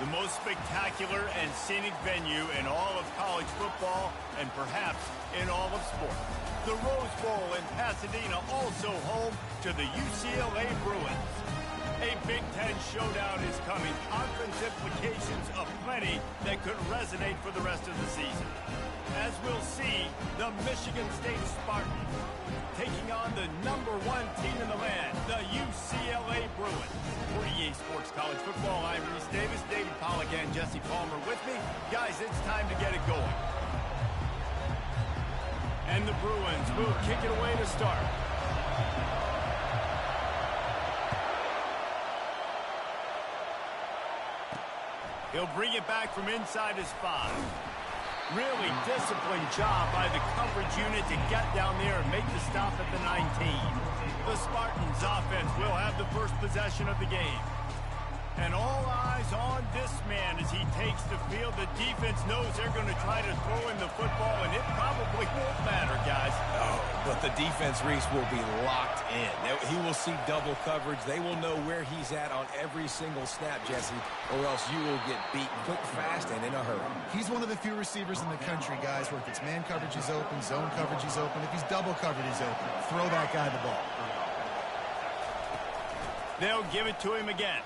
The most spectacular and scenic venue in all of college football and perhaps in all of sports. The Rose Bowl in Pasadena, also home to the UCLA Bruins. A Big Ten showdown is coming. Conference implications aplenty that could resonate for the rest of the season. As we'll see, the Michigan State Spartans taking on the #1 team in the land, the UCLA Bruins. For EA Sports College Football, I'm Reese Davis, David Pollack, and Jesse Palmer with me. Guys, it's time to get it going. And the Bruins will kick it away to start. He'll bring it back from inside his 5. Really disciplined job by the coverage unit to get down there and make the stop at the 19. The Spartans offense will have the first possession of the game. And all eyes on this man as he takes the field. The defense knows they're going to try to throw him the football, and it probably won't matter, guys. Oh, but the defense, Reese, will be locked in. He will see double coverage. They will know where he's at on every single snap, Jesse, or else you will get beaten quick, fast, and in a hurry. He's one of the few receivers in the country, guys, where if it's man coverage, he's open, zone coverage, he's open. If he's double covered, he's open. Throw that guy the ball. They'll give it to him again.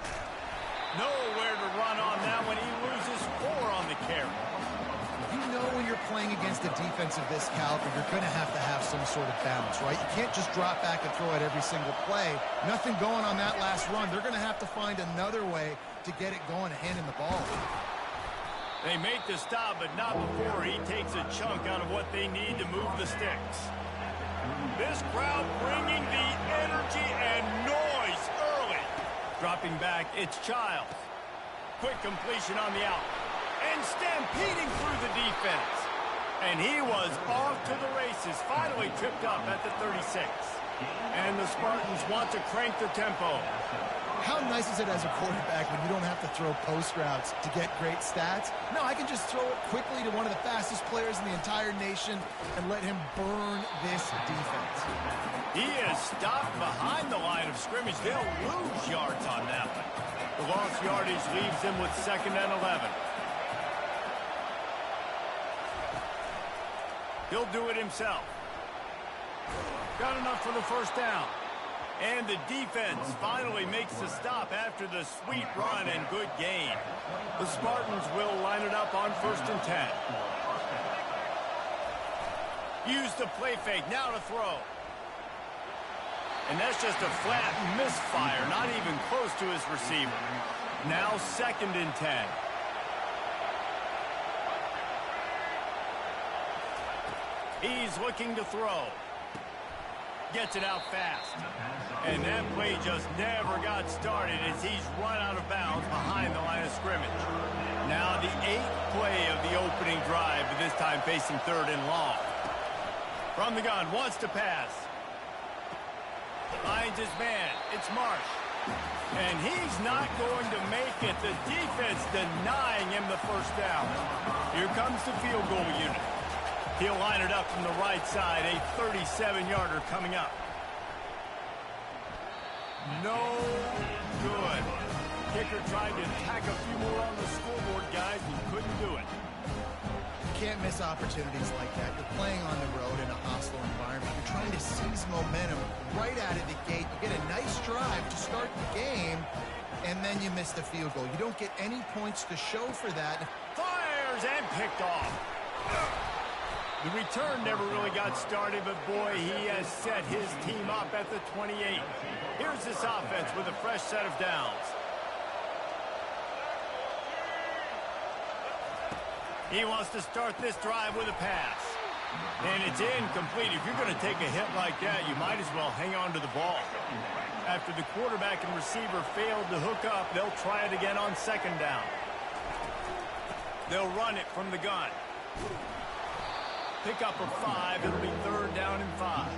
Nowhere to run on that when he loses 4 on the carry. You know when you're playing against a defense of this caliber, you're going to have some sort of balance, right? You can't just drop back and throw it every single play. Nothing going on that last run. They're going to have to find another way to get it going and hand him the ball. They make the stop, but not before he takes a chunk out of what they need to move the sticks. This crowd bringing the energy and noise early. Dropping back, it's Childs. Quick completion on the out. And stampeding through the defense. And he was off to the races. Finally tripped up at the 36. And the Spartans want to crank the tempo. How nice is it as a quarterback when you don't have to throw post routes to get great stats? No, I can just throw it quickly to one of the fastest players in the entire nation and let him burn this defense. He is stopped behind the line of scrimmage. They'll lose yards on that one. The lost yardage leaves him with 2nd and 11. He'll do it himself. Got enough for the first down. And the defense finally makes the stop after the sweet run and good gain. The Spartans will line it up on 1st and 10. Use the play fake, now to throw. And that's just a flat misfire, not even close to his receiver. Now 2nd and 10. He's looking to throw. Gets it out fast. And that play just never got started as he's run out of bounds behind the line of scrimmage. Now the 8th play of the opening drive, but this time facing 3rd and long. From the gun, wants to pass. Finds his man. It's Marsh. And he's not going to make it. The defense denying him the first down. Here comes the field goal unit. He'll line it up from the right side. A 37-yarder coming up. No good. Kicker tried to tack a few more on the scoreboard, guys, and couldn't do it. Can't miss opportunities like that. You're playing on the road in a hostile environment. You're trying to seize momentum right out of the gate. You get a nice drive to start the game, and then you miss the field goal. You don't get any points to show for that. Fires and picked off. The return never really got started, but boy, he has set his team up at the 28. Here's this offense with a fresh set of downs. He wants to start this drive with a pass. And it's incomplete. If you're going to take a hit like that, you might as well hang on to the ball. After the quarterback and receiver failed to hook up, they'll try it again on 2nd down. They'll run it from the gun. Pick up a 5. It'll be 3rd down and 5.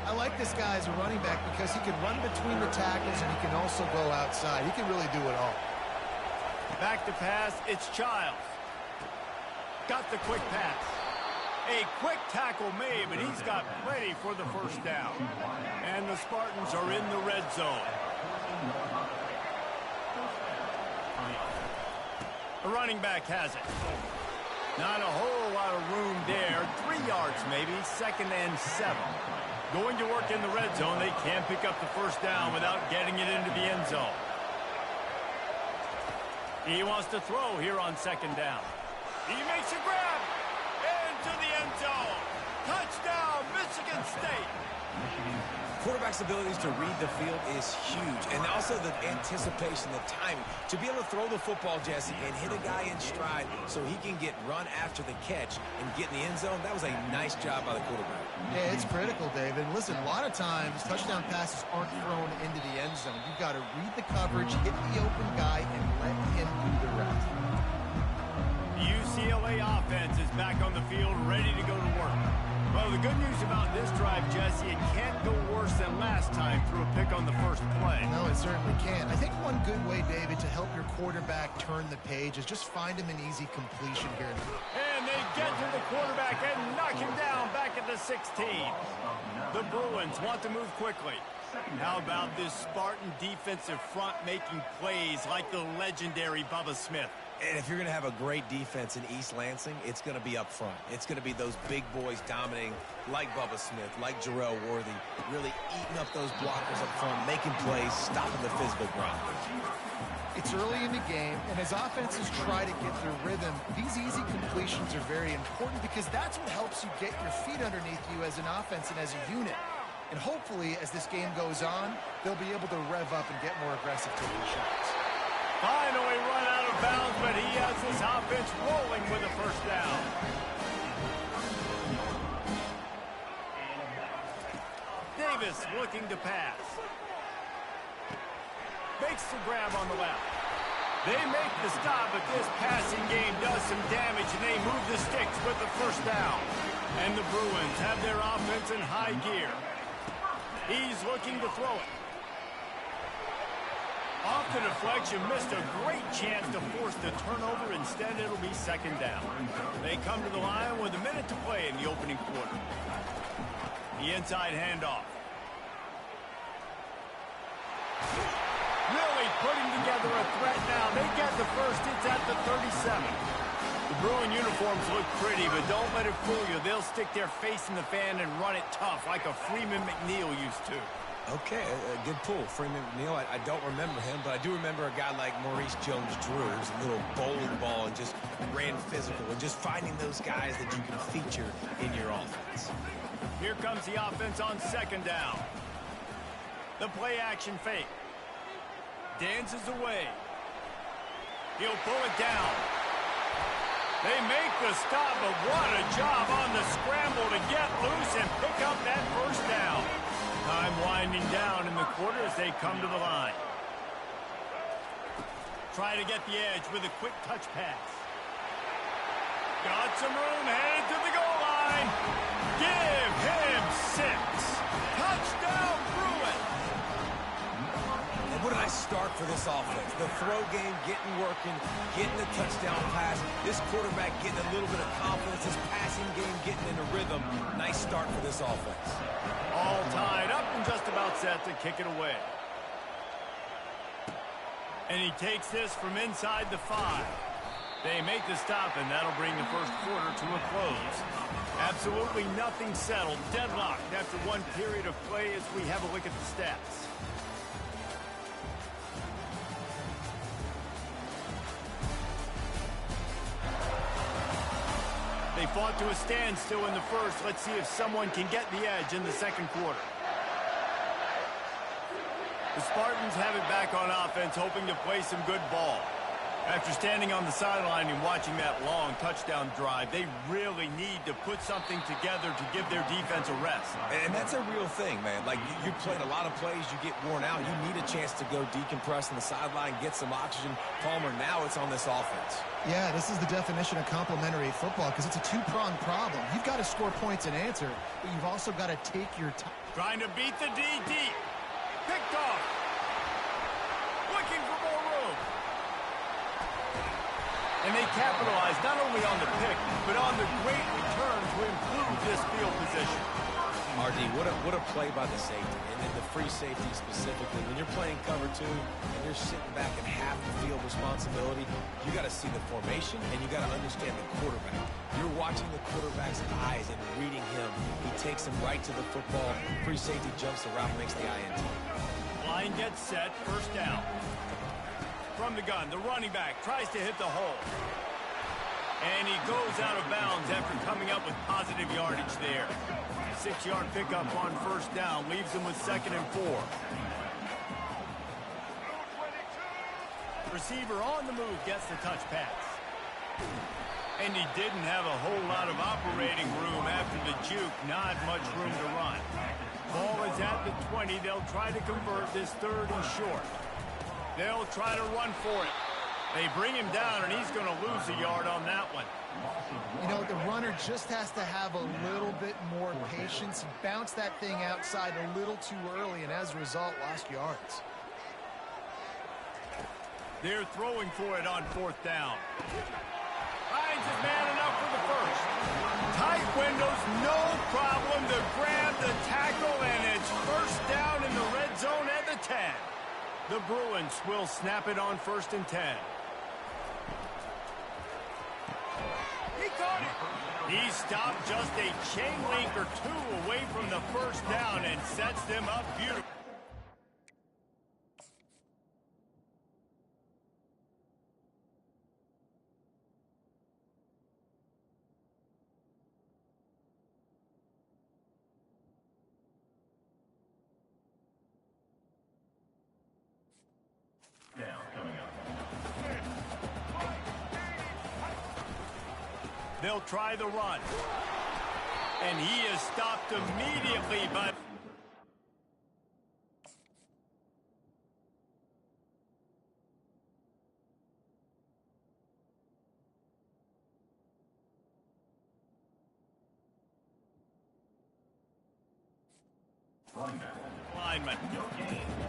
I like this guy as a running back because he can run between the tackles and he can also go outside. He can really do it all. Back to pass. It's Childs. Got the quick pass. A quick tackle made, but he's got plenty for the first down. And the Spartans are in the red zone. The running back has it. Not a whole lot of room there. 3 yards maybe, 2nd and 7. Going to work in the red zone. They can't pick up the first down without getting it into the end zone. He wants to throw here on 2nd down. He makes a grab into the end zone. Touchdown, Michigan State. Quarterback's abilities to read the field is huge, and also the anticipation, the timing. To be able to throw the football, Jesse, and hit a guy in stride so he can get run after the catch and get in the end zone, that was a nice job by the quarterback. Yeah, it's critical, David. Listen, a lot of times touchdown passes aren't thrown into the end zone. You've got to read the coverage, hit the open guy, and let him do the rest. The UCLA offense is back on the field, ready to go to work. Well, the good news about this drive, Jesse, it can't go worse than last time through a pick on the first play. No, it certainly can't. I think one good way, David, to help your quarterback turn the page is just find him an easy completion here. And they get to the quarterback and knock him down back at the 16. The Bruins want to move quickly. How about this Spartan defensive front making plays like the legendary Bubba Smith? And if you're going to have a great defense in East Lansing, it's going to be up front. It's going to be those big boys dominating like Bubba Smith, like Jarrell Worthy, really eating up those blockers up front, making plays, stopping the physical grind. It's early in the game, and as offenses try to get their rhythm, these easy completions are very important because that's what helps you get your feet underneath you as an offense and as a unit. And hopefully, as this game goes on, they'll be able to rev up and get more aggressive taking shots. Finally run out of bounds, but he has his offense rolling with a first down. Davis looking to pass. Makes the grab on the left. They make the stop, but this passing game does some damage, and they move the sticks with the first down. And the Bruins have their offense in high gear. He's looking to throw it. Off the deflection, missed a great chance to force the turnover. Instead, it'll be 2nd down. They come to the line with a minute to play in the opening quarter. The inside handoff. Really putting together a threat now. They get the first. It's at the 37. The Bruin uniforms look pretty, but don't let it fool you. They'll stick their face in the fan and run it tough like a Freeman McNeil used to. Okay, a good pull. Freeman McNeil, I don't remember him, but I do remember a guy like Maurice Jones-Drew, who's a little bowling ball and just ran physical, and just finding those guys that you can feature in your offense. Here comes the offense on 2nd down. The play action fake. Dances away. He'll pull it down. They make the stop, but what a job on the scramble to get loose and pick up that first down. Time winding down in the quarter as they come to the line. Try to get the edge with a quick touch pass. Got some room, headed to the goal line. Give him 6. Touchdown, Bruins. And what a nice start for this offense. The throw game getting working, getting the touchdown pass. This quarterback getting a little bit of confidence. This passing game getting in a rhythm. Nice start for this offense. All tied up and just about set to kick it away. And he takes this from inside the 5. They make the stop, and that'll bring the first quarter to a close. Absolutely nothing settled. Deadlocked after one period of play as we have a look at the stats. They fought to a standstill in the first. Let's see if someone can get the edge in the 2nd quarter. The Spartans have it back on offense, hoping to play some good ball. After standing on the sideline and watching that long touchdown drive, they really need to put something together to give their defense a rest. And that's a real thing, man. Like, you played a lot of plays, you get worn out. You need a chance to go decompress on the sideline, get some oxygen. Palmer, now it's on this offense. Yeah, this is the definition of complementary football because it's a two-pronged problem. You've got to score points and answer, but you've also got to take your time. Trying to beat the D deep. Picked off. Looking for more room. And they capitalize not only on the pick, but on the great return to improve this field position. RD, what a play by the safety, and then the free safety specifically. When you're playing cover 2 and you're sitting back in half the field responsibility, you got to see the formation and you got to understand the quarterback. You're watching the quarterback's eyes and reading him. He takes him right to the football. Free safety jumps the route, makes the INT. Line gets set, first down. From the gun, the running back tries to hit the hole. And he goes out of bounds after coming up with positive yardage there. 6-yard pickup on first down leaves him with 2nd and 4. Receiver on the move gets the touch pass. And he didn't have a whole lot of operating room after the juke. Not much room to run. Ball is at the 20. They'll try to convert this 3rd and short. They'll try to run for it. They bring him down, and he's going to lose a yard on that one. You know, the runner just has to have a little bit more patience. He bounced that thing outside a little too early, and as a result, lost yards. They're throwing for it on 4th down. Finds his man enough for the first. Tight windows, no problem to grab the tackle, and it's first down in the red zone at the 10. The Bruins will snap it on 1st and 10. He caught it. He stopped just a chain link or 2 away from the first down and sets them up beautifully. They'll try the run. And he is stopped immediately by... lineman.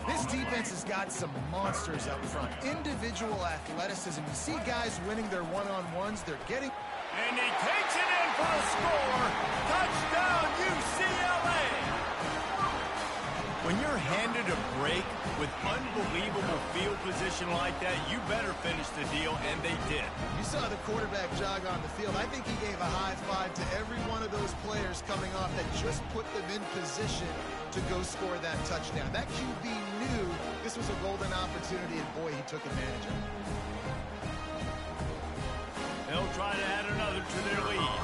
This defense has got some monsters up front. Individual athleticism. You see guys winning their one-on-ones. They're getting... And he takes it in for a score. Touchdown, UCLA. When you're handed a break with unbelievable field position like that, you better finish the deal, and they did. You saw the quarterback jog on the field. I think he gave a high five to every one of those players coming off that just put them in position to go score that touchdown. That QB knew this was a golden opportunity, and boy, he took advantage of it. They'll try to add another to their lead.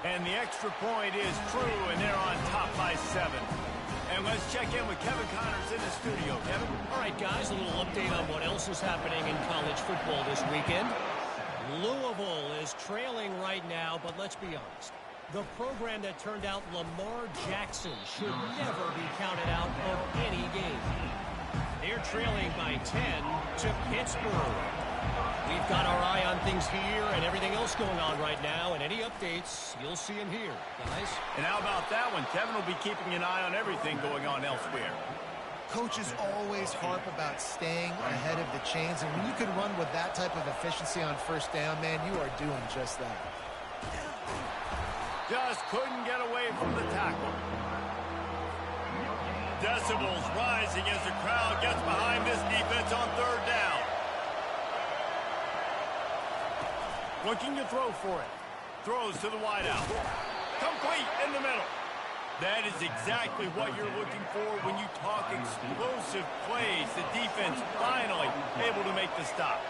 And the extra point is true, and they're on top by 7. And let's check in with Kevin Connors in the studio. Kevin? All right, guys, a little update on what else is happening in college football this weekend. Louisville is trailing right now, but let's be honest. The program that turned out Lamar Jackson should never be counted out of any game. They're trailing by 10 to Pittsburgh. We've got our eye on things here and everything else going on right now, and any updates, you'll see them here, guys. And how about that one? Kevin will be keeping an eye on everything going on elsewhere. Coaches always harp about staying ahead of the chains, and when you can run with that type of efficiency on first down, man, you are doing just that. Just couldn't get away from the tackle. Decibels rising as the crowd gets behind this defense on 3rd down. Looking to throw for it. Throws to the wideout. Complete in the middle. That is exactly what you're looking for when you talk explosive plays. The defense finally able to make the stop.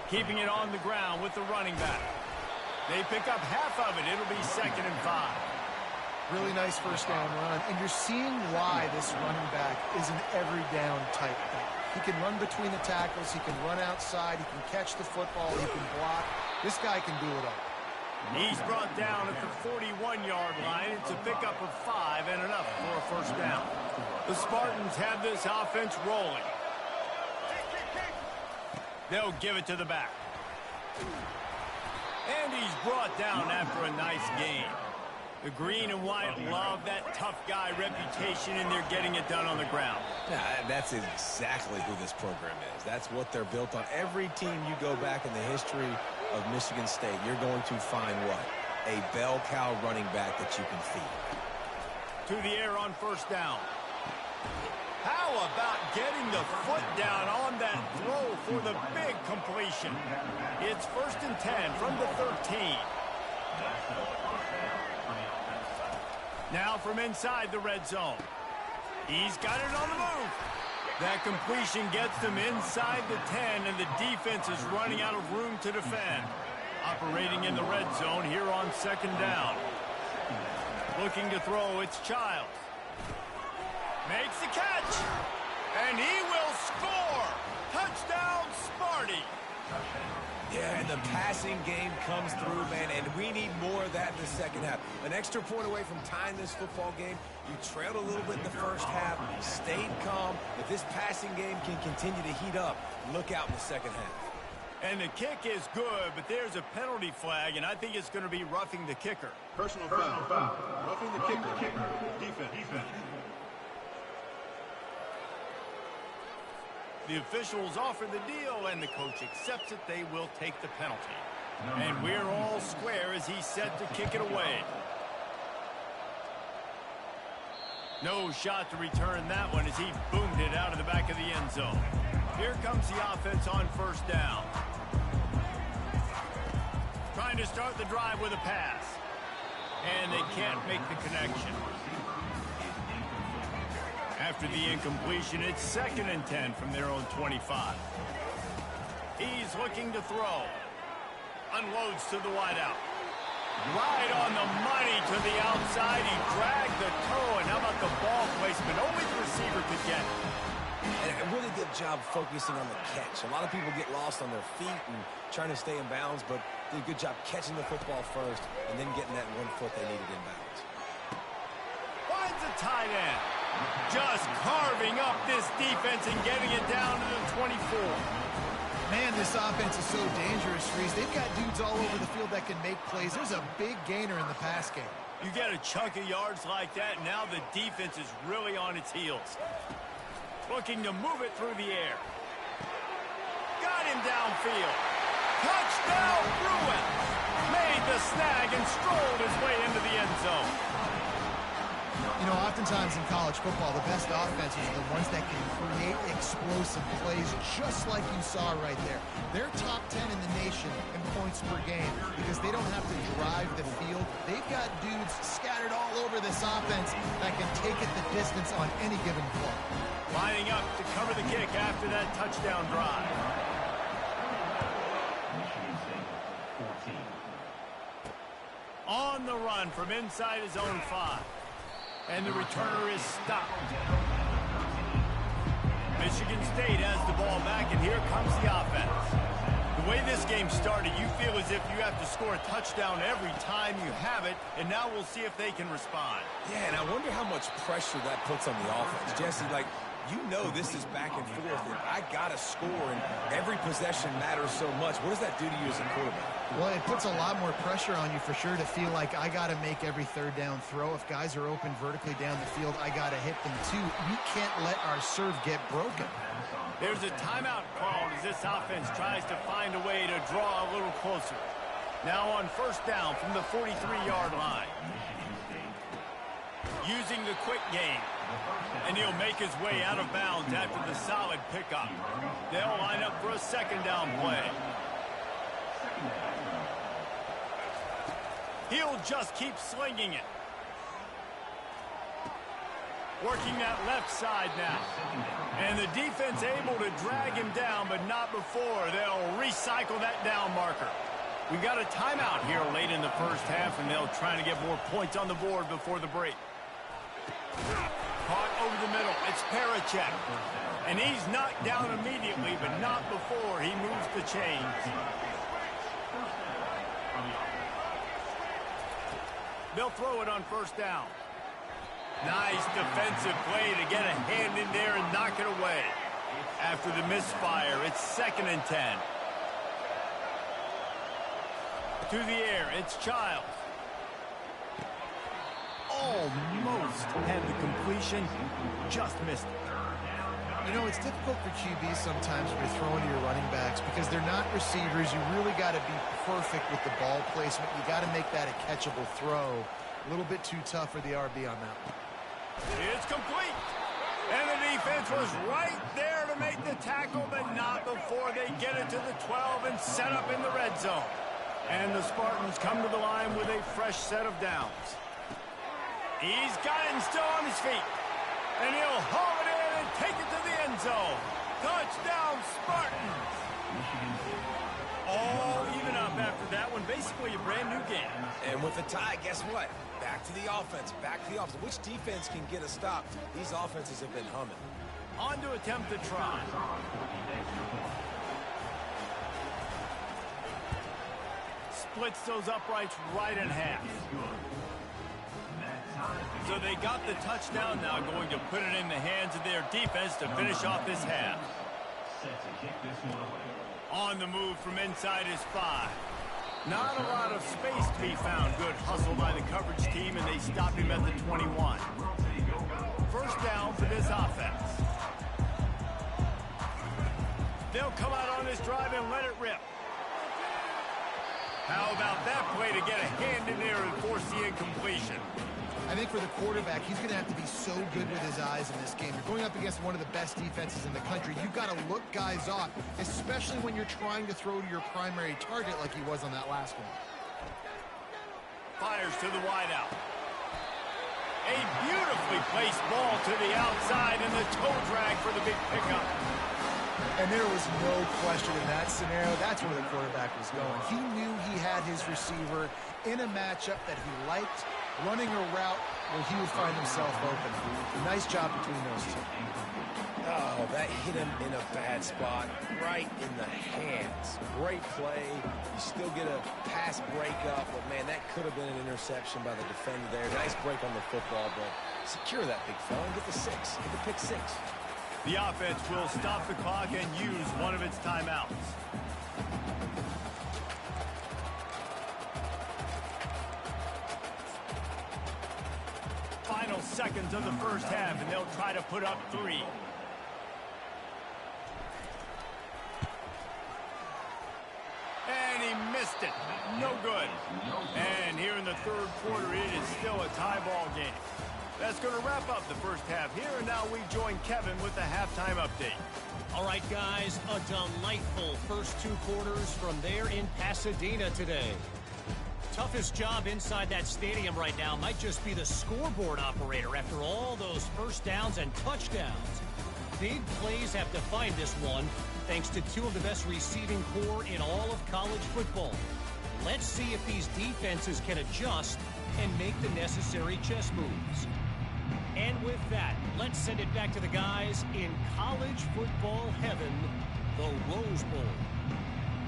Keeping it on the ground with the running back. They pick up half of it. It'll be 2nd and 5. Really nice first down run. And you're seeing why this running back is an every down type back. He can run between the tackles. He can run outside. He can catch the football. He can block. This guy can do it all. He's brought down at the 41-yard line. It's a pickup of 5 and enough for a first down. The Spartans have this offense rolling. They'll give it to the back. And he's brought down after a nice game. The green and white love that tough guy reputation, and they're getting it done on the ground. Yeah, that's exactly who this program is. That's what they're built on. Every team you go back in the history of Michigan State, you're going to find what? a bell cow running back that you can feed. To the air on first down. How about getting the foot down on that throw for the big completion? It's 1st and 10 from the 13. Now from inside the red zone. He's got it on the move. That completion gets them inside the 10, and the defense is running out of room to defend. Operating in the red zone here on 2nd down. Looking to throw, it's Childs. Makes the catch, and he will score. Touchdown, Sparty. Yeah, and the passing game comes through, man, and we need more of that in the second half. An extra point away from tying this football game. You trailed a little bit in the first half, stayed calm. If this passing game can continue to heat up, look out in the second half. And the kick is good, but there's a penalty flag, and I think it's going to be roughing the kicker. Personal foul. Roughing the kicker. Defense. The officials offer the deal, and the coach accepts it. They will take the penalty. And we're all square as he's set to kick it away. No shot to return that one as he boomed it out of the back of the end zone. Here comes the offense on first down. Trying to start the drive with a pass. And they can't make the connection. After the incompletion, it's 2nd and 10 from their own 25. He's looking to throw. Unloads to the wideout. Right on the money to the outside. He dragged the toe, and how about the ball placement? Only the receiver could get it. And a really good job focusing on the catch. A lot of people get lost on their feet and trying to stay in bounds, but did a good job catching the football first and then getting that 1 foot they needed in bounds. Finds a tight end. Just carving up this defense and getting it down to the 24. Man, this offense is so dangerous, Reese. They've got dudes all over the field that can make plays. There's a big gainer in the pass game. You get a chunk of yards like that, and now the defense is really on its heels. Looking to move it through the air. Got him downfield. Touchdown, Bruins! Made the snag and strolled his way into the end zone. You know, oftentimes in college football, the best offenses are the ones that can create explosive plays, just like you saw right there. They're top 10 in the nation in points per game because they don't have to drive the field. They've got dudes scattered all over this offense that can take it the distance on any given play. Lining up to cover the kick after that touchdown drive. On the run from inside his own 5. And the returner is stopped. Michigan State has the ball back, and here comes the offense. The way this game started, you feel as if you have to score a touchdown every time you have it, and now we'll see if they can respond. Yeah, and I wonder how much pressure that puts on the offense. Jesse, like, you know this is back and forth, and I got to score, and every possession matters so much. What does that do to you as a quarterback? Well, it puts a lot more pressure on you for sure to feel like I got to make every 3rd down throw. If guys are open vertically down the field, I got to hit them too. We can't let our serve get broken. There's a timeout called as this offense tries to find a way to draw a little closer. Now on first down from the 43-yard line. Using the quick game. And he'll make his way out of bounds after the solid pickup. They'll line up for a 2nd down play. He'll just keep slinging it. Working that left side now. And the defense able to drag him down, but not before. They'll recycle that down marker. We got a timeout here late in the first half, and they'll try to get more points on the board before the break. Caught over the middle. It's Parachek. And he's knocked down immediately, but not before he moves the chains. They'll throw it on first down. Nice defensive play to get a hand in there and knock it away. After the misfire, it's 2nd and 10. To the air, it's Childs. Almost had the completion, just missed it. You know, it's difficult for QBs sometimes when you're throwing to your running backs because they're not receivers. You really got to be perfect with the ball placement. You got to make that a catchable throw. A little bit too tough for the RB on that one. It's complete. And the defense was right there to make the tackle, but not before they get it to the 12 and set up in the red zone. And the Spartans come to the line with a fresh set of downs. He's got it and still on his feet. And he'll haul it in and take it to the end zone. Touchdown, Spartans. All even up after that one. Basically a brand new game. And with a tie, guess what? Back to the offense. Back to the offense. Which defense can get a stop? These offenses have been humming. On to attempt the try. Splits those uprights right in half. So they got the touchdown now, going to put it in the hands of their defense to finish off this half. On the move from inside his 5. Not a lot of space to be found. Good hustle by the coverage team, and they stop him at the 21. First down for this offense. They'll come out on this drive and let it rip. How about that play to get a hand in there and force the incompletion? I think for the quarterback, he's going to have to be so good with his eyes in this game. You're going up against one of the best defenses in the country. You've got to look guys off, especially when you're trying to throw to your primary target like he was on that last one. Fires to the wideout. A beautifully placed ball to the outside and the toe drag for the big pickup. And there was no question in that scenario. That's where the quarterback was going. He knew he had his receiver in a matchup that he liked, running a route where he would find himself open. Nice job between those two. Oh, that hit him in a bad spot, right in the hands. Great play. You still get a pass breakup, but man, that could have been an interception by the defender there. Nice break on the football, but secure that big fella and get the 6. Get the pick 6. The offense will stop the clock and use one of its timeouts. Final seconds of the first half, and they'll try to put up 3. And he missed it. No good. And here in the third quarter, it is still a tie ball game. That's going to wrap up the first half here, and now we join Kevin with the halftime update. All right, guys, a delightful first 2 quarters from there in Pasadena today. Toughest job inside that stadium right now might just be the scoreboard operator after all those first downs and touchdowns. Big plays have defined this one, thanks to 2 of the best receiving core in all of college football. Let's see if these defenses can adjust and make the necessary chess moves. And with that, let's send it back to the guys in college football heaven, the Rose Bowl.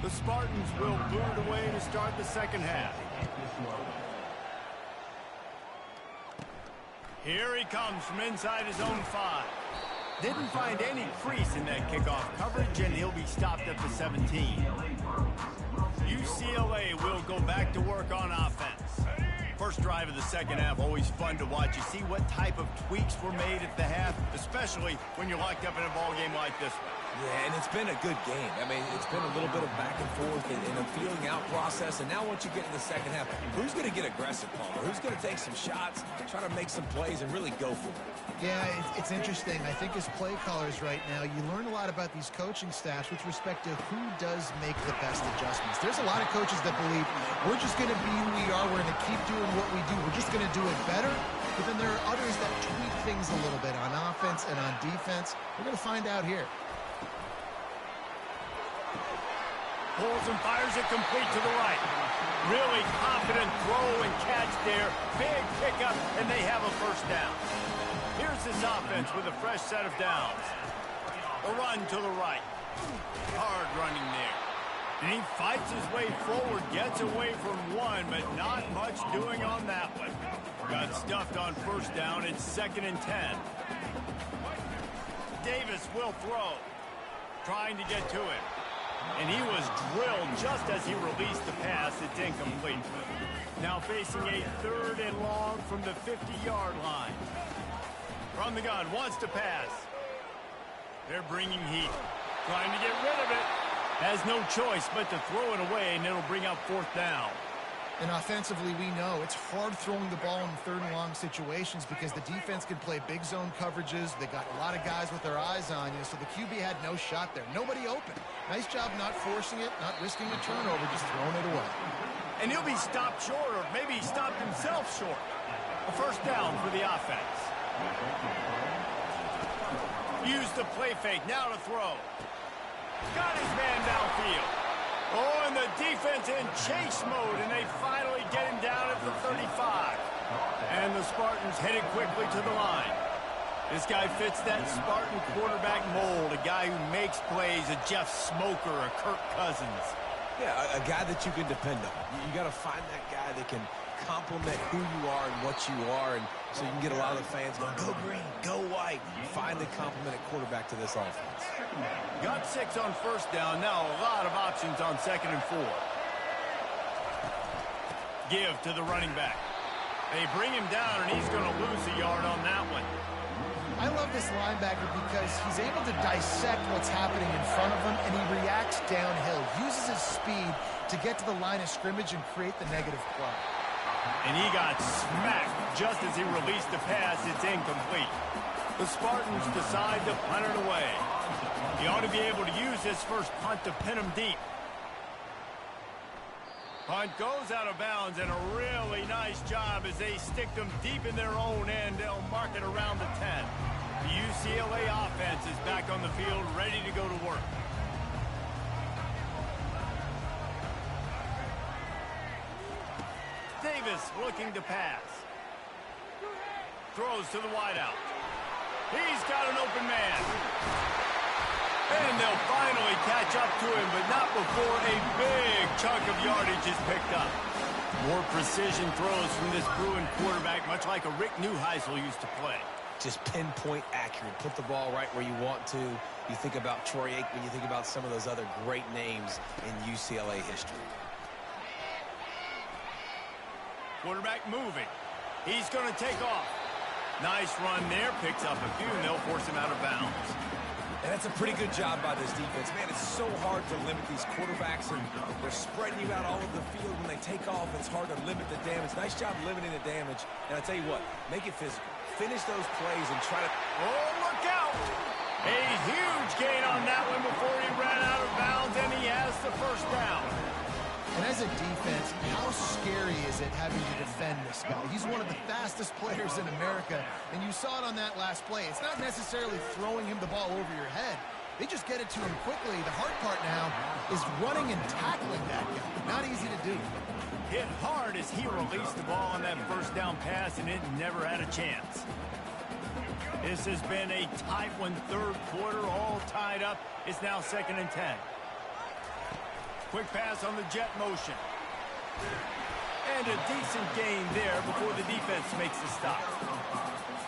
The Spartans will boot it away to start the second half. Here he comes from inside his own 5. Didn't find any crease in that kickoff coverage, and he'll be stopped at the 17. UCLA will go back to work on offense. First drive of the second half, always fun to watch. You see what type of tweaks were made at the half, especially when you're locked up in a ball game like this one. Yeah, and it's been a good game. I mean, it's been a little bit of back and forth in a feeling out process. And now once you get to the second half, who's going to get aggressive, Palmer? Who's going to take some shots, try to make some plays, and really go for it? Yeah, it's interesting. I think as play callers right now, you learn a lot about these coaching staffs with respect to who does make the best adjustments. There's a lot of coaches that believe we're just going to be who we are. We're going to keep doing what we do. We're just going to do it better. But then there are others that tweak things a little bit on offense and on defense. We're going to find out here. Pulls and fires it complete to the right. Really confident throw and catch there. Big pickup, and they have a first down. Here's this offense with a fresh set of downs. A run to the right. Hard running there. And he fights his way forward, gets away from one, but not much doing on that one. Got stuffed on first down. It's 2nd and 10. Davis will throw. Trying to get to it. And he was drilled just as he released the pass. It's incomplete. Now facing a 3rd and long from the 50-yard line. From the gun, wants to pass. They're bringing heat. Trying to get rid of it. Has no choice but to throw it away, and it'll bring up 4th down. And offensively, we know it's hard throwing the ball in 3rd and long situations because the defense can play big zone coverages. They got a lot of guys with their eyes on you, so the QB had no shot there. Nobody open. Nice job not forcing it, not risking a turnover, just throwing it away. And he'll be stopped short, or maybe he stopped himself short. A 1st down for the offense. Use the play fake, now to throw. Got his man downfield. Oh, and the defense in chase mode, and they finally get him down at the 35. And the Spartans headed quickly to the line. This guy fits that Spartan quarterback mold, a guy who makes plays, a Jeff Smoker, a Kirk Cousins. Yeah, a guy that you can depend on. You got to find that guy that can complement who you are and what you are, and so you can get a lot of the fans going, go green, go white. Find the complemented quarterback to this offense. Got 6 on 1st down. Now a lot of options on 2nd and 4. Give to the running back. They bring him down, and he's going to lose a yard on that one. I love this linebacker because he's able to dissect what's happening in front of him, and he reacts downhill, uses his speed to get to the line of scrimmage and create the negative play. And he got smacked just as he released the pass. It's incomplete. The Spartans decide to punt it away. He ought to be able to use his first punt to pin him deep. Punt goes out of bounds, and a really nice job as they stick them deep in their own end. They'll mark it around the 10. The UCLA offense is back on the field, ready to go to work. Davis looking to pass. Throws to the wideout. He's got an open man. And they'll finally catch up to him, but not before a big chunk of yardage is picked up. More precision throws from this Bruin quarterback, much like a Rick Neuheisel used to play. Just pinpoint accurate. Put the ball right where you want to. You think about Troy Aikman, you think about some of those other great names in UCLA history. Quarterback moving. He's going to take off. Nice run there. Picks up a few, and they'll force him out of bounds. And that's a pretty good job by this defense. Man, it's so hard to limit these quarterbacks, and they're spreading you out all over the field. When they take off, it's hard to limit the damage. Nice job limiting the damage. And I tell you what, make it physical. Finish those plays and try to... Oh, look out! A huge gain on that one before he ran out of bounds, and he has the 1st down. And as a defense, how scary is it having to defend this guy? He's one of the fastest players in America, and you saw it on that last play. It's not necessarily throwing him the ball over your head. They just get it to him quickly. The hard part now is running and tackling that guy. Not easy to do. Hit hard as he released the ball on that 1st down pass, and it never had a chance. This has been a tight one, 3rd quarter, all tied up. It's now 2nd and 10. Quick pass on the jet motion. And a decent gain there before the defense makes the stop.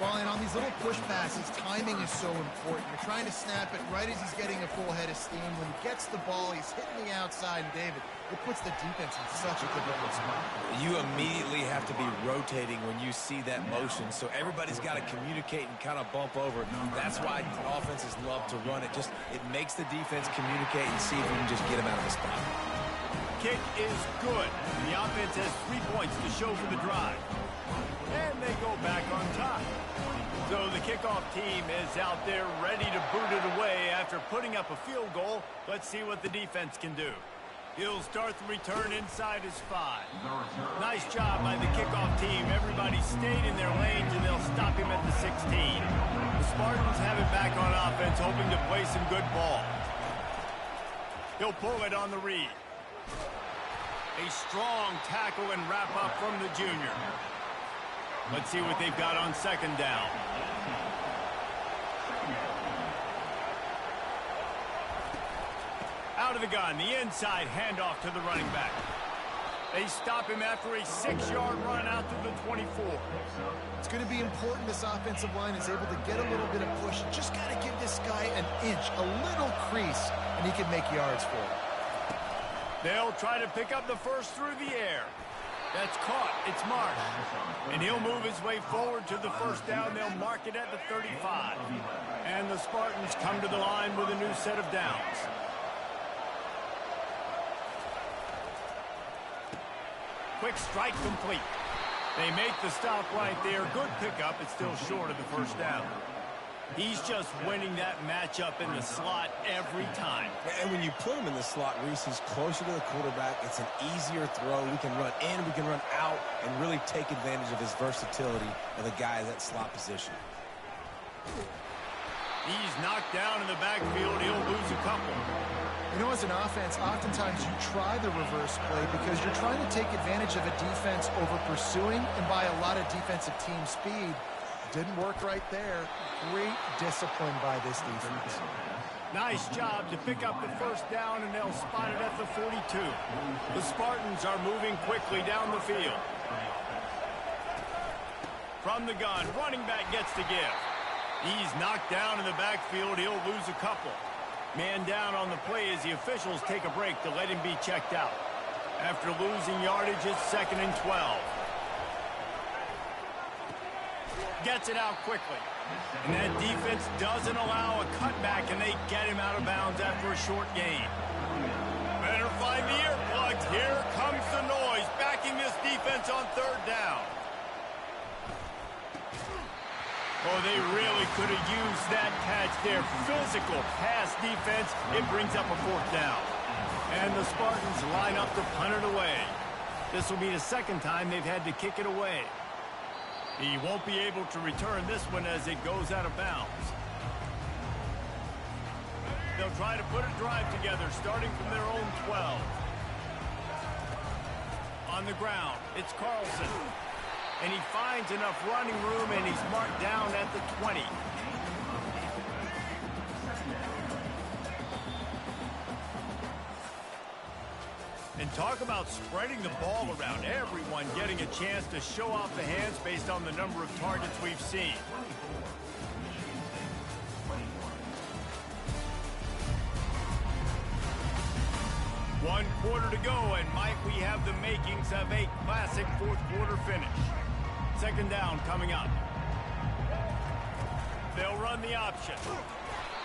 Well, and on these little push passes, timing is so important. You're trying to snap it right as he's getting a full head of steam. When he gets the ball, he's hitting the outside, and David, it puts the defense in such a difficult spot. You immediately have to be rotating when you see that motion, so everybody's got to communicate and kind of bump over. That's why offenses love to run it. It makes the defense communicate and see if you can just get him out of the spot. Kick is good. The offense has 3 points to show for the drive. And they go back on top. So the kickoff team is out there ready to boot it away after putting up a field goal. Let's see what the defense can do. He'll start the return inside his 5. Nice job by the kickoff team. Everybody stayed in their lanes, and they'll stop him at the 16. The Spartans have it back on offense, hoping to play some good ball. He'll pull it on the read. A strong tackle and wrap up from the junior. Let's see what they've got on 2nd down. Out of the gun, the inside handoff to the running back. They stop him after a 6-yard run out to the 24. It's going to be important this offensive line is able to get a little bit of push. Just got to give this guy an inch, a little crease, and he can make yards for it. They'll try to pick up the 1st through the air. That's caught. It's Marsh. And he'll move his way forward to the first down. They'll mark it at the 35. And the Spartans come to the line with a new set of downs. Quick strike complete. They make the stop right there. Good pickup. It's still short of the first down. He's just winning that matchup in the slot every time. And when you put him in the slot, Reese, he's closer to the quarterback. It's an easier throw. We can run in, we can run out, and really take advantage of his versatility of the guy in that slot position. He's knocked down in the backfield. He'll lose a couple. You know, as an offense, oftentimes you try the reverse play because you're trying to take advantage of a defense over pursuing and by a lot of defensive team speed. Didn't work right there. Great discipline by this defense. Nice job to pick up the first down, and they'll spot it at the 42. The Spartans are moving quickly down the field. From the gun, running back gets to give. He's knocked down in the backfield. He'll lose a couple. Man down on the play as the officials take a break to let him be checked out. After losing yardage, it's 2nd and 12. Gets it out quickly. And that defense doesn't allow a cutback, and they get him out of bounds after a short gain. Better find the earplugs. Here comes the noise, backing this defense on 3rd down. Oh, they really could have used that catch there. Physical pass defense. It brings up a 4th down. And the Spartans line up to punt it away. This will be the 2nd time they've had to kick it away. He won't be able to return this one as it goes out of bounds. They'll try to put a drive together, starting from their own 12. On the ground, it's Carlson. And he finds enough running room, and he's marked down at the 20. And talk about spreading the ball around. Everyone getting a chance to show off the hands based on the number of targets we've seen. One quarter to go, and might we have the makings of a classic 4th quarter finish. 2nd down coming up. They'll run the option.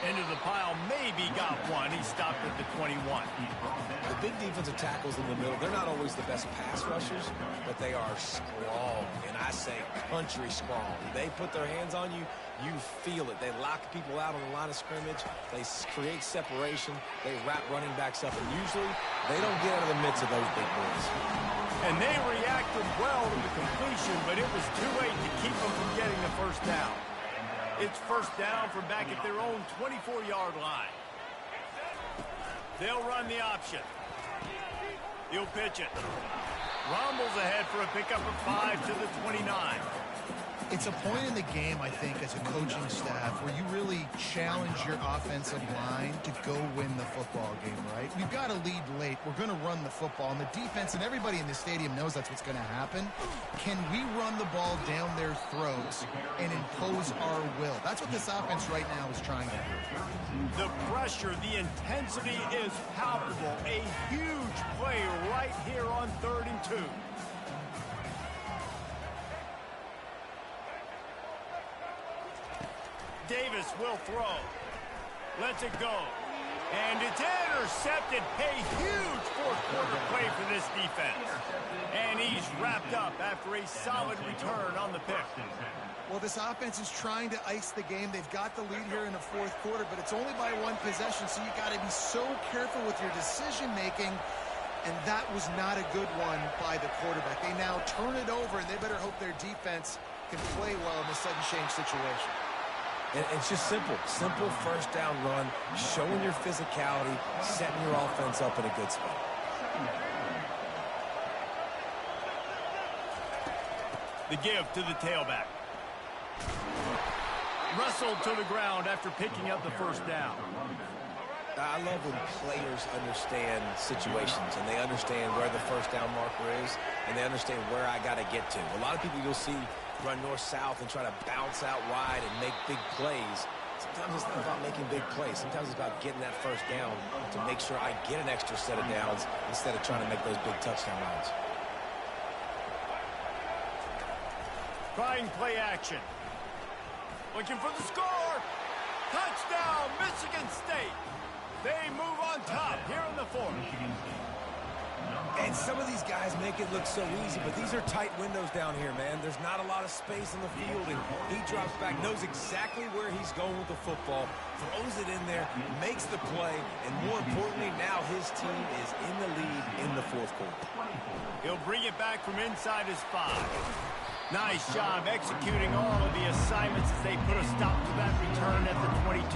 Into the pile, maybe got one. He stopped at the 21. The big defensive tackles in the middle, they're not always the best pass rushers, but they are strong, and I say country strong. They put their hands on you, you feel it. They lock people out on the line of scrimmage. They create separation. They wrap running backs up, and usually they don't get out of the midst of those big boys. And they reacted well to the completion, but it was too late to keep them from getting the first down. It's 1st down from back at their own 24-yard line. They'll run the option. He'll pitch it. Rumbles ahead for a pickup of 5 to the 29. It's a point in the game, I think, as a coaching staff where you really challenge your offensive line to go win the football game, right? We've got to lead late. We're going to run the football. And the defense and everybody in the stadium knows that's what's going to happen. Can we run the ball down their throats and impose our will? That's what this offense right now is trying to do. The pressure, the intensity is palpable. A huge play right here on 3rd and 2. Davis will throw. Lets it go. And it's intercepted. A huge 4th quarter play for this defense. And he's wrapped up after a solid return on the pick. Well, this offense is trying to ice the game. They've got the lead here in the 4th quarter, but it's only by 1 possession, so you got to be so careful with your decision-making. And that was not a good one by the quarterback. They now turn it over, and they better hope their defense can play well in the sudden change situation. And it's just simple 1st down run, showing your physicality, setting your offense up in a good spot. The give to the tailback. Wrestled to the ground after picking up the first down. I love when players understand situations and they understand where the 1st down marker is and they understand where I got to get to. A lot of people you'll see run north-south and try to bounce out wide and make big plays. Sometimes it's not about making big plays. Sometimes it's about getting that 1st down to make sure I get an extra set of downs instead of trying to make those big touchdown runs. Trying play action. Looking for the score. Touchdown, Michigan State. They move on top here in the fourth. And some of these guys make it look so easy, but these are tight windows down here, man. There's not a lot of space in the field, and he drops back, knows exactly where he's going with the football, throws it in there, makes the play, and more importantly, now his team is in the lead in the fourth quarter. He'll bring it back from inside his 5. Nice job executing all of the assignments as they put a stop to that return at the 22.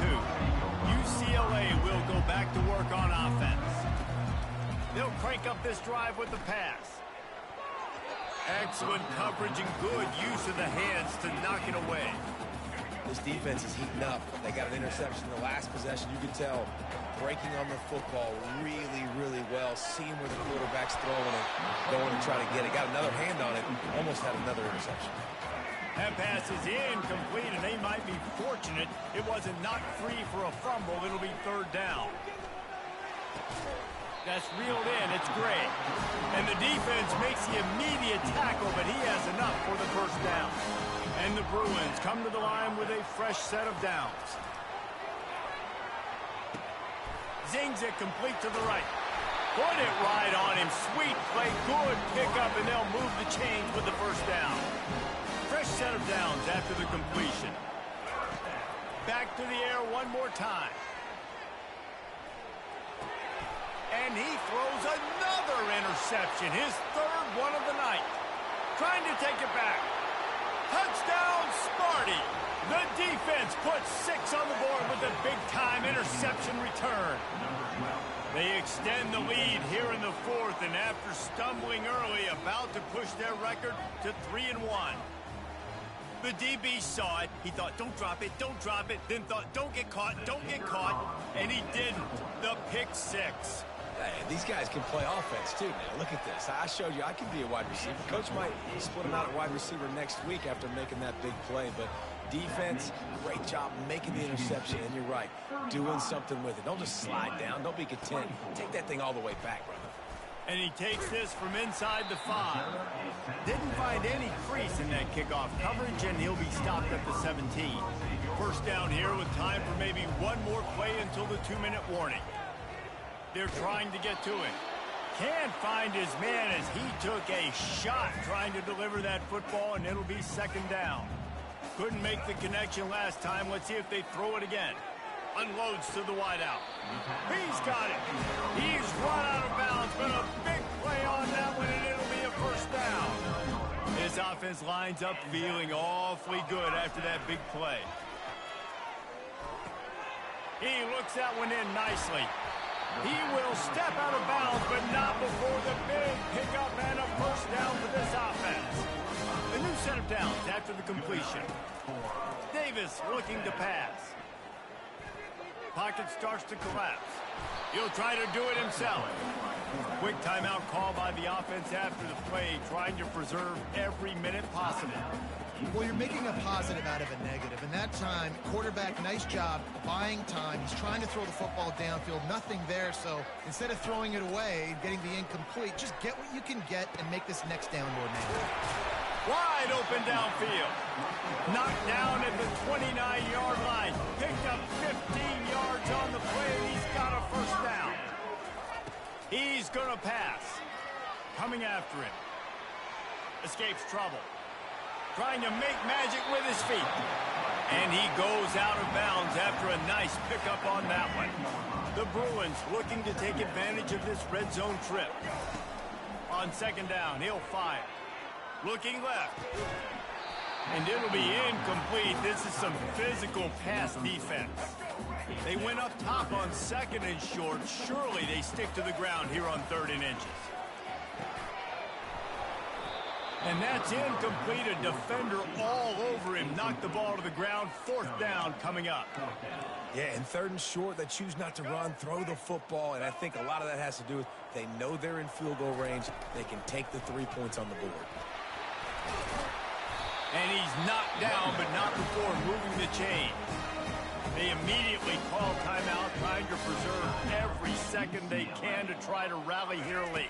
UCLA will go back to work on offense. They'll crank up this drive with the pass. Excellent coverage and good use of the hands to knock it away. This defense is heating up. They got an interception in the last possession. You could tell breaking on the football really, really well, seeing where the quarterback's throwing it, going to try to get it. Got another hand on it, almost had another interception. That pass is incomplete, and they might be fortunate it wasn't knocked free for a fumble. It'll be third down. That's reeled in. It's great. And the defense makes the immediate tackle, but he has enough for the first down. And the Bruins come to the line with a fresh set of downs. Zings it complete to the right. Put it right on him. Sweet play. Good pickup, and they'll move the chains with the first down. Fresh set of downs after the completion. Back to the air one more time. And he throws another interception, his third one of the night. Trying to take it back. Touchdown, Smarty. The defense puts 6 on the board with a big-time interception return. They extend the lead here in the fourth, and after stumbling early, about to push their record to 3-1. The DB saw it. He thought, don't drop it, then thought, don't get caught, and he didn't. The pick 6. Hey, these guys can play offense, too, man. Look at this. I showed you I can be a wide receiver. Coach might split him out at wide receiver next week after making that big play, but defense, great job making the interception, and you're right, doing something with it. Don't just slide down. Don't be content. Take that thing all the way back, brother. And he takes this from inside the 5. Didn't find any crease in that kickoff coverage, and he'll be stopped at the 17. First down here with time for maybe one more play until the 2-minute warning. They're trying to get to it. Can't find his man as he took a shot trying to deliver that football, and it'll be second down. Couldn't make the connection last time. Let's see if they throw it again. Unloads to the wideout. He's got it. He's run out of bounds, but a big play on that one, and it'll be a first down. This offense lines up feeling awfully good after that big play. He looks that one in nicely. He will step out of bounds, but not before the big pickup and a first down for this offense. A new set of downs after the completion. Davis looking to pass. Pocket starts to collapse. He'll try to do it himself. Quick timeout call by the offense after the play, trying to preserve every minute possible. Well, you're making a positive out of a negative. And that time, quarterback, nice job buying time. He's trying to throw the football downfield. Nothing there, so instead of throwing it away and getting the incomplete, just get what you can get and make this next down more manageable. Wide open downfield. Knocked down at the 29-yard line. Picked up 15 yards on the play, and he's got a first down. He's going to pass. Coming after him. Escapes trouble. Trying to make magic with his feet. And he goes out of bounds after a nice pickup on that one. The Bruins looking to take advantage of this red zone trip. On second down, he'll fire. Looking left. And it'll be incomplete. This is some physical pass defense. They went up top on second and short. Surely they stick to the ground here on 3rd and inches. And that's incomplete. A defender all over him. Knocked the ball to the ground. 4th down coming up. Yeah, and 3rd and short, they choose not to run, throw the football, and I think a lot of that has to do with they know they're in field goal range. They can take the 3 points on the board. And he's knocked down, but not before moving the chain. They immediately call timeout, trying to preserve every second they can to try to rally here late.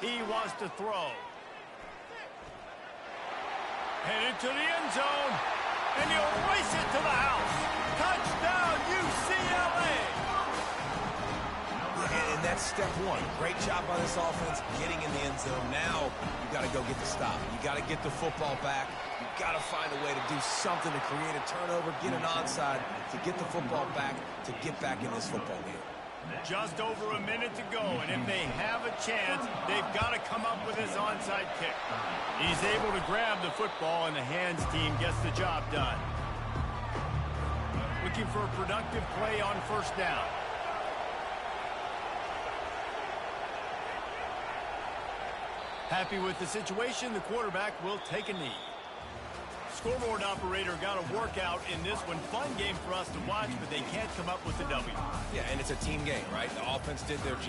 He wants to throw. Headed to the end zone. And he'll race it to the house. Touchdown, UCLA. And that's step one. Great job by this offense getting in the end zone. Now you got to go get the stop. You got to get the football back. You got to find a way to do something to create a turnover, get an onside, to get the football back, to get back in this football game. Just over a minute to go, and if they have a chance, they've got to come up with this onside kick. He's able to grab the football, and the hands team gets the job done. Looking for a productive play on first down. Happy with the situation, the quarterback will take a knee. Scoreboard operator got a workout in this one. Fun game for us to watch, but they can't come up with the W. Yeah, and it's a team game, right? The offense did their job.